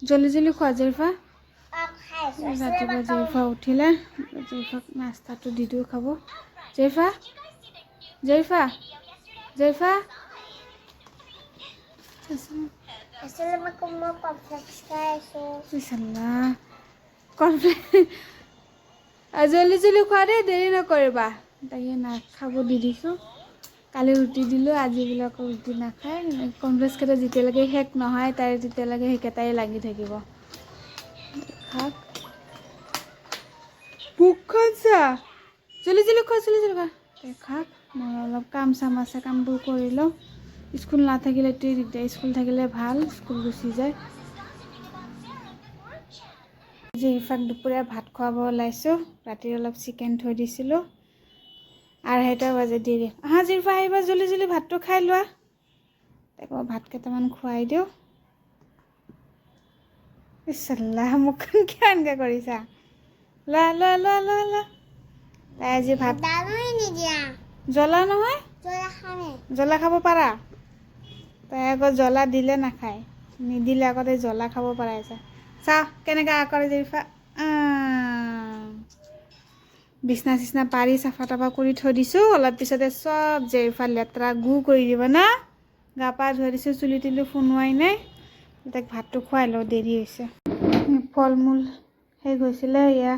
জলদি জলদি খোৱা জেৰিফা ৰাতিপুৱা জেৰিফা উঠিলে জেৰিফাক নাস্তাটো দি দিওঁ খাব জেৰিফা জেৰিফা জেৰিফা জলদি জলদি খোৱা দেই দেৰি নকৰিবা তাকে খাব দি দিছোঁ কালি ৰুটি দিলোঁ আজি বোলে আকৌ ৰুটি নাখায় কনফ্লেক্সকেইটা যেতিয়ালৈকে শেষ নহয় তাই তেতিয়ালৈকে সেইকেইটাই লাগি থাকিব খাওক ভোকখন চা জলদি জলদি খোৱা জলদি জলদি খোৱা খাওক মই অলপ কাম চাম আছে কামবোৰ কৰি লওঁ স্কুল নাথাকিলেতো দিগদাৰ স্কুল থাকিলে ভাল স্কুল গুচি যায় জেৰিফাক দুপৰীয়া ভাত খুৱাব ওলাইছোঁ ৰাতি অলপ চিকেন থৈ দিছিলোঁ 2:30 বাজে দেৰি আহা জেৰিফা আহিবা জলদি জলদি ভাতটো খাই লোৱা তাক ভাত কেইটামান খুৱাই দিওঁ ইছাল্লাহ মুখখন কিয় এনেকৈ কৰিছা লোৱা লোৱা লোৱা লোৱা লোৱা তাই আজি ভাত জ্বলা নহয় জ্বলা খাব পাৰা তাই আকৌ জ্বলা দিলে নাখায় নিদিলে আকৌ তাই জ্বলা খাব পাৰা আছে চাহ কেনেকৈ কৰে জেৰিফা বিছনা চিছনা পাৰি চাফা তাফা কৰি থৈ দিছোঁ অলপ পিছতে চব জেৰিফা লেতেৰা গু কৰি দিব না গা পা ধুই দিছোঁ চুলি তুলি শুনোৱাই নাই তাক ভাতটো খুৱাই লওঁ দেৰি হৈছে ফল মূল শেষ হৈছিলে এয়া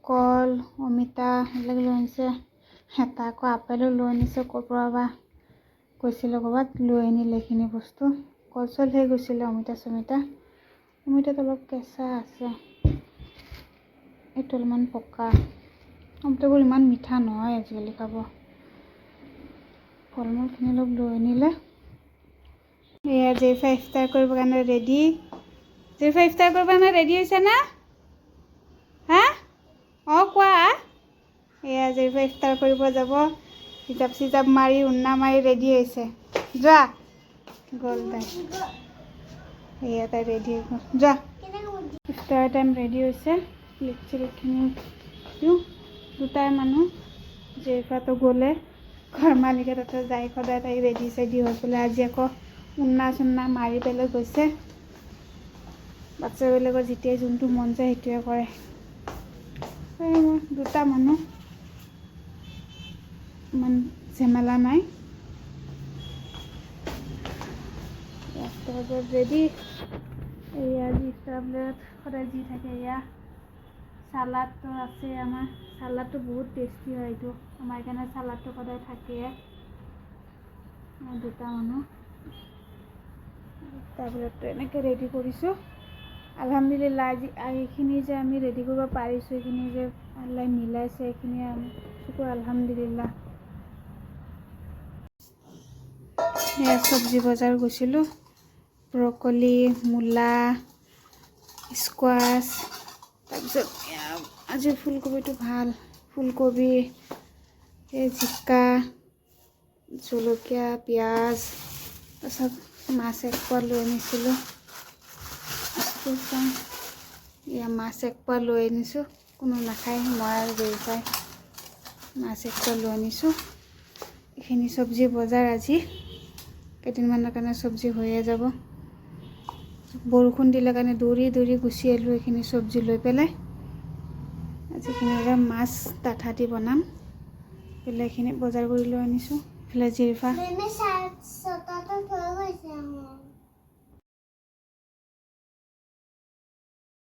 কল অমিতা এইবিলাক লৈ আনিছে এটা আকৌ আপেলো লৈ আনিছে ক'ৰ পৰা বা কৈছিলে ক'ৰবাত লৈ আনিলে এইখিনি বস্তু কল চল শেষ গৈছিলে অমিতা চমিতা অমিতাত অলপ কেঁচা আছে এইটো অলপমান পকা অমিতাবোৰ ইমান মিঠা নহয় আজিকালি খাব ফল মূলখিনি অলপ লৈ আনিলে এয়া জেৰিফা ইফতাৰ কৰিবৰ কাৰণে ৰেডি জেৰিফা ইফতাৰ কৰিবৰ কাৰণে ৰেডি হৈছে না হা অঁ কোৱা এয়া জেৰিফা ইফতাৰ কৰিব যাব হিজাপ চিজাপ মাৰি উন্না মাৰি ৰেডি হৈছে যোৱা গ'ল তাই এয়া তাই ৰেডি হৈ গ'ল যোৱা ইফতাৰ টাইম ৰেডি হৈছে প্লেট চিলেটখিনি দিওঁ দুটাই মানুহ জেৰিফাটো গ'লে ঘৰ মালিকে তাতে যাই সদায় তাই ৰেডি চেডি হৈ পেলাই আজি আকৌ উন্না চুন্না মাৰি পেলাই গৈছে বাচ্চাবিলাকৰ যেতিয়াই যোনটো মন যায় সেইটোৱে কৰে দুটা মানুহ ইমান ঝেমেলা নাই ৰেডি এয়া যি টেবলেট সদায় যি থাকে এয়া চালাডটো আছে আমাৰ চালাডটো বহুত টেষ্টি হয় এইটো আমাৰ কাৰণে চালাডটো সদায় থাকে দুটা মানুহ টেবলেটটো এনেকৈ ৰেডি কৰিছোঁ আলহামদুলিল্লাহ আজি এইখিনি যে আমি ৰেডি কৰিব পাৰিছোঁ এইখিনি যে আল্লাই মিলাইছে এইখিনি আমি শুকুৰ আলহামদুলিল্লাহ এয়া চব্জি বজাৰ গৈছিলোঁ ব্ৰকলি মূলা স্কোৱাছ তাৰপিছত আজি ফুলকবিটো ভাল ফুলকবি এই জিকা জলকীয়া পিঁয়াজ তাৰপিছত মাছ এক পোৱা লৈ আনিছিলোঁ এয়া মাছ এক পোৱা লৈ আনিছোঁ কোনো নাখায় মই আৰু জেৰিফাই মাছ এক পোৱা লৈ আনিছোঁ এইখিনি চব্জি বজাৰ আজি কেইদিনমানৰ কাৰণে চব্জি হৈয়ে যাব বৰষুণ দিলে কাৰণে দৌৰি দৌৰি গুচি আহিলোঁ এইখিনি চব্জি লৈ পেলাই আজিখিনি মাছ ডাঠা দি বনাম পেলাই এইখিনি বজাৰ কৰি লৈ আনিছোঁ এইফালে জেৰিফা